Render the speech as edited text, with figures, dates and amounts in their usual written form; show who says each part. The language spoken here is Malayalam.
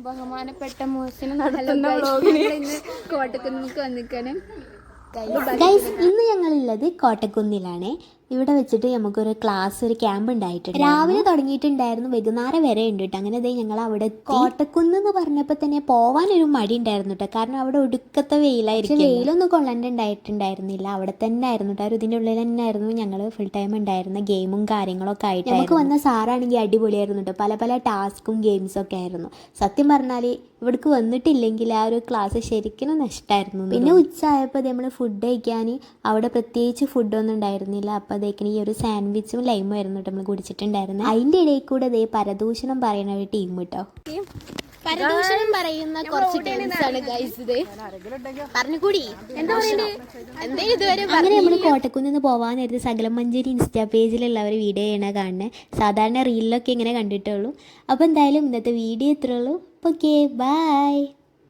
Speaker 1: ബഹുമാനപ്പെട്ട മൂസിന് നടത്തുന്ന വ്ളോഗിന് ഇന്ന് കോട്ടക്കുന്നുക്ക് വന്നിക്കാണ്.
Speaker 2: ഗൈസ്, ഇന്ന് ഞങ്ങളുള്ളത് കോട്ടക്കുന്നിലാണ്. ഇവിടെ വെച്ചിട്ട് നമുക്കൊരു ക്ലാസ്, ഒരു ക്യാമ്പ് ഉണ്ടായിട്ടുണ്ട്. രാവിലെ തുടങ്ങിയിട്ടുണ്ടായിരുന്നു, വൈകുന്നേരം വരെ ഉണ്ട് കേട്ടോ. അങ്ങനെ ഇതേ ഞങ്ങൾ അവിടെ കോട്ടക്കുന്ന് എന്ന് പറഞ്ഞപ്പോൾ തന്നെ പോകാനൊരു മടി ഉണ്ടായിരുന്നു കേട്ടോ. കാരണം അവിടെ ഒടുക്കത്തെ വെയിലായിരിക്കും. വെയിലൊന്നും കൊള്ളണ്ടുണ്ടായിട്ടുണ്ടായിരുന്നില്ല, അവിടെ തന്നെ ആയിരുന്നു കേട്ടോ. ഇതിൻ്റെ ഉള്ളിൽ തന്നെ ആയിരുന്നു ഞങ്ങൾ ഫുൾ ടൈം ഉണ്ടായിരുന്ന ഗെയിമും കാര്യങ്ങളൊക്കെ ആയിട്ട്. നമുക്ക് വന്ന സാറാണെങ്കിൽ അടിപൊളിയായിരുന്നു കേട്ടോ. പല പല ടാസ്കും ഗെയിംസും ഒക്കെ ആയിരുന്നു. സത്യം പറഞ്ഞാൽ ഇവിടേക്ക് വന്നിട്ടില്ലെങ്കിൽ ആ ഒരു ക്ലാസ് ശരിക്കും നഷ്ടമായിരുന്നു. പിന്നെ ഉച്ചയായപ്പോൾ നമ്മൾ ഫുഡ് കഴിക്കാൻ അവിടെ പ്രത്യേകിച്ച് ഫുഡൊന്നും ഉണ്ടായിരുന്നില്ല. അപ്പോൾ അതേക്കിന് ഈ ഒരു സാൻഡ്വിച്ചും ലൈമും ആയിരുന്നു കേട്ടോ നമ്മൾ കുടിച്ചിട്ടുണ്ടായിരുന്നത്. അതിൻ്റെ ഇടയിൽ കൂടെ അതേ പരദൂഷണം പറയുന്ന ഒരു ടീം കേട്ടോ.
Speaker 1: പരദൂഷണം പറയുന്ന കുറച്ച് ടീംസ് ആണ് ഗൈസ്. ഇത് പറഞ്ഞുകൂടി
Speaker 2: അങ്ങനെ നമ്മൾ കോട്ടക്കുന്ന് നിന്ന് പോകാൻ നേരത്തെ സകലം മഞ്ചേരി ഇൻസ്റ്റാ പേജിലുള്ള ഒരു വീഡിയോ ചെയ്യണ കാണുന്നത്. സാധാരണ റീലിലൊക്കെ ഇങ്ങനെ കണ്ടിട്ടുള്ളൂ. അപ്പോൾ എന്തായാലും ഇന്നത്തെ വീഡിയോ ഇത്രയുള്ളൂ. Okay, by.